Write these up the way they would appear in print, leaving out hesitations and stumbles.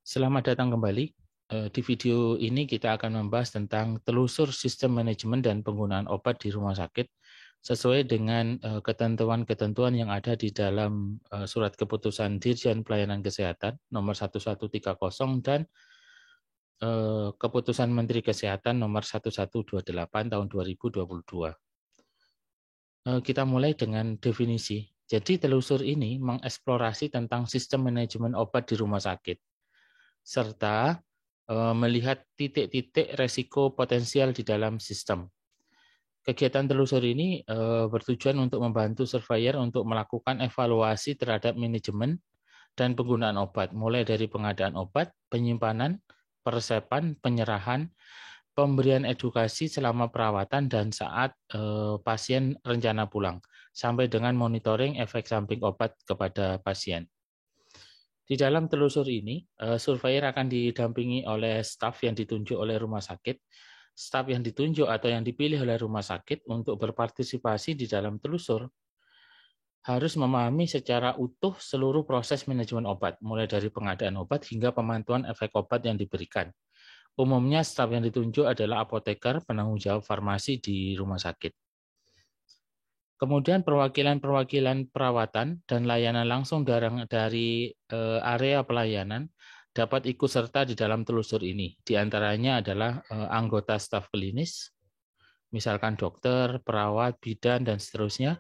Selamat datang kembali. Di video ini kita akan membahas tentang telusur sistem manajemen dan penggunaan obat di rumah sakit sesuai dengan ketentuan-ketentuan yang ada di dalam Surat Keputusan Dirjen Pelayanan Kesehatan nomor 1130 dan Keputusan Menteri Kesehatan nomor 1128 tahun 2022. Kita mulai dengan definisi. Jadi telusur ini mengeksplorasi tentang sistem manajemen obat di rumah sakit, serta melihat titik-titik resiko potensial di dalam sistem. Kegiatan telusur ini bertujuan untuk membantu surveyor untuk melakukan evaluasi terhadap manajemen dan penggunaan obat, mulai dari pengadaan obat, penyimpanan, peresepan, penyerahan, pemberian edukasi selama perawatan dan saat pasien rencana pulang, sampai dengan monitoring efek samping obat kepada pasien. Di dalam telusur ini, surveyor akan didampingi oleh staf yang ditunjuk oleh rumah sakit. Staf yang ditunjuk atau yang dipilih oleh rumah sakit untuk berpartisipasi di dalam telusur harus memahami secara utuh seluruh proses manajemen obat, mulai dari pengadaan obat hingga pemantauan efek obat yang diberikan. Umumnya, staf yang ditunjuk adalah apoteker, penanggung jawab farmasi di rumah sakit. Kemudian perwakilan-perwakilan perawatan dan layanan langsung dari area pelayanan dapat ikut serta di dalam telusur ini. Di antaranya adalah anggota staf klinis, misalkan dokter, perawat, bidan, dan seterusnya.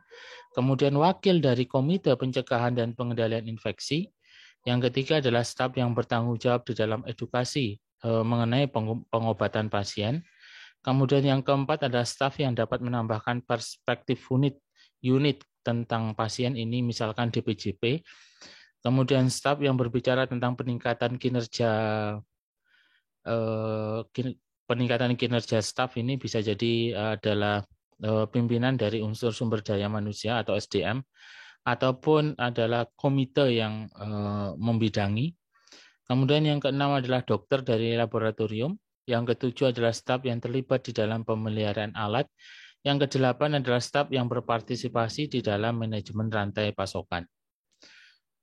Kemudian wakil dari Komite Pencegahan dan Pengendalian Infeksi. Yang ketiga adalah staf yang bertanggung jawab di dalam edukasi mengenai pengobatan pasien. Kemudian yang keempat adalah staf yang dapat menambahkan perspektif unit tentang pasien ini, misalkan DPJP. Kemudian staf yang berbicara tentang peningkatan kinerja staf ini bisa jadi adalah pimpinan dari unsur sumber daya manusia atau SDM, ataupun adalah komite yang membidangi. Kemudian yang keenam adalah dokter dari laboratorium. Yang ketujuh adalah staf yang terlibat di dalam pemeliharaan alat. Yang kedelapan adalah staf yang berpartisipasi di dalam manajemen rantai pasokan.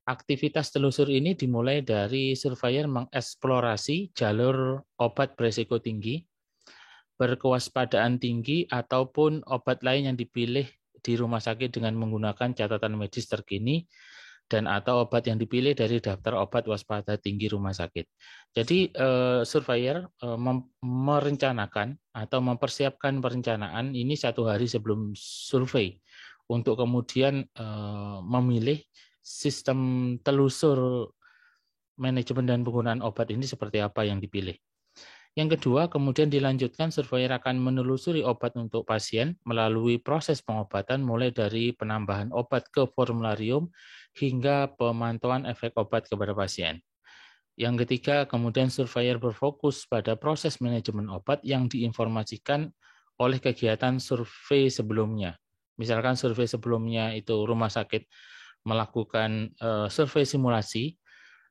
Aktivitas telusur ini dimulai dari surveyor mengeksplorasi jalur obat berisiko tinggi, berkewaspadaan tinggi, ataupun obat lain yang dipilih di rumah sakit dengan menggunakan catatan medis terkini, dan atau obat yang dipilih dari daftar obat waspada tinggi rumah sakit. Jadi surveyor merencanakan atau mempersiapkan perencanaan ini 1 hari sebelum survei untuk kemudian memilih sistem telusur manajemen dan penggunaan obat ini seperti apa yang dipilih. Yang kedua, kemudian dilanjutkan surveyor akan menelusuri obat untuk pasien melalui proses pengobatan mulai dari penambahan obat ke formularium hingga pemantauan efek obat kepada pasien. Yang ketiga, kemudian surveyor berfokus pada proses manajemen obat yang diinformasikan oleh kegiatan survei sebelumnya. Misalkan survei sebelumnya itu rumah sakit melakukan survei simulasi,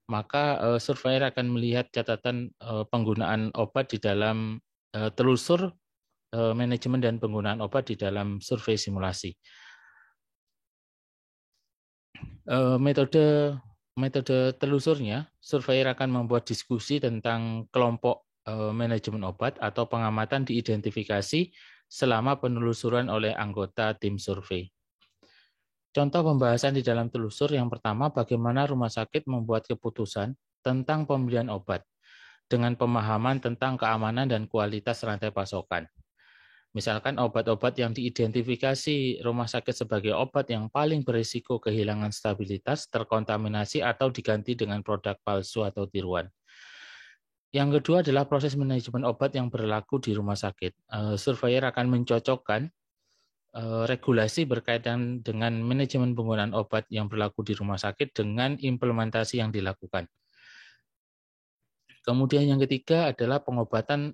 maka surveyor akan melihat catatan penggunaan obat di dalam telusur manajemen dan penggunaan obat di dalam survei simulasi. Metode telusurnya, surveyor akan membuat diskusi tentang kelompok manajemen obat atau pengamatan diidentifikasi selama penelusuran oleh anggota tim survei. Contoh pembahasan di dalam telusur yang pertama, bagaimana rumah sakit membuat keputusan tentang pembelian obat dengan pemahaman tentang keamanan dan kualitas rantai pasokan. Misalkan obat-obat yang diidentifikasi rumah sakit sebagai obat yang paling berisiko kehilangan stabilitas, terkontaminasi, atau diganti dengan produk palsu atau tiruan. Yang kedua adalah proses manajemen obat yang berlaku di rumah sakit. Surveyor akan mencocokkan regulasi berkaitan dengan manajemen penggunaan obat yang berlaku di rumah sakit dengan implementasi yang dilakukan. Kemudian yang ketiga adalah pengobatan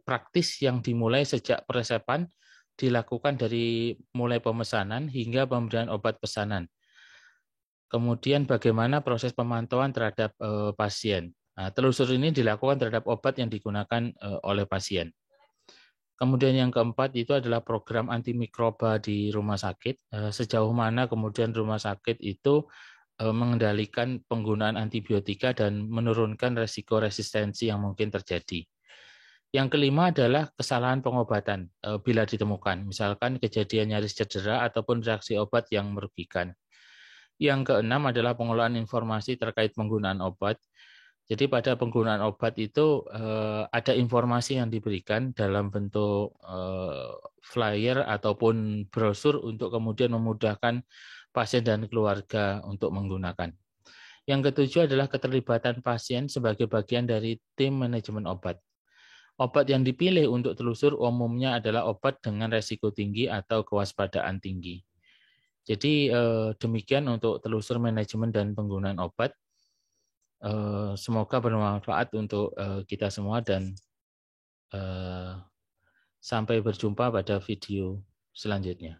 praktis yang dimulai sejak peresepan, dilakukan dari mulai pemesanan hingga pemberian obat pesanan. Kemudian bagaimana proses pemantauan terhadap pasien. Nah, telusur ini dilakukan terhadap obat yang digunakan oleh pasien. Kemudian yang keempat itu adalah program antimikroba di rumah sakit. Sejauh mana kemudian rumah sakit itu mengendalikan penggunaan antibiotika dan menurunkan resiko resistensi yang mungkin terjadi. Yang kelima adalah kesalahan pengobatan bila ditemukan, misalkan kejadian nyaris cedera ataupun reaksi obat yang merugikan. Yang keenam adalah pengelolaan informasi terkait penggunaan obat. Jadi pada penggunaan obat itu ada informasi yang diberikan dalam bentuk flyer ataupun brosur untuk kemudian memudahkan pasien dan keluarga untuk menggunakan. Yang ketujuh adalah keterlibatan pasien sebagai bagian dari tim manajemen obat. Obat yang dipilih untuk telusur umumnya adalah obat dengan resiko tinggi atau kewaspadaan tinggi. Jadi demikian untuk telusur manajemen dan penggunaan obat. Semoga bermanfaat untuk kita semua dan sampai berjumpa pada video selanjutnya.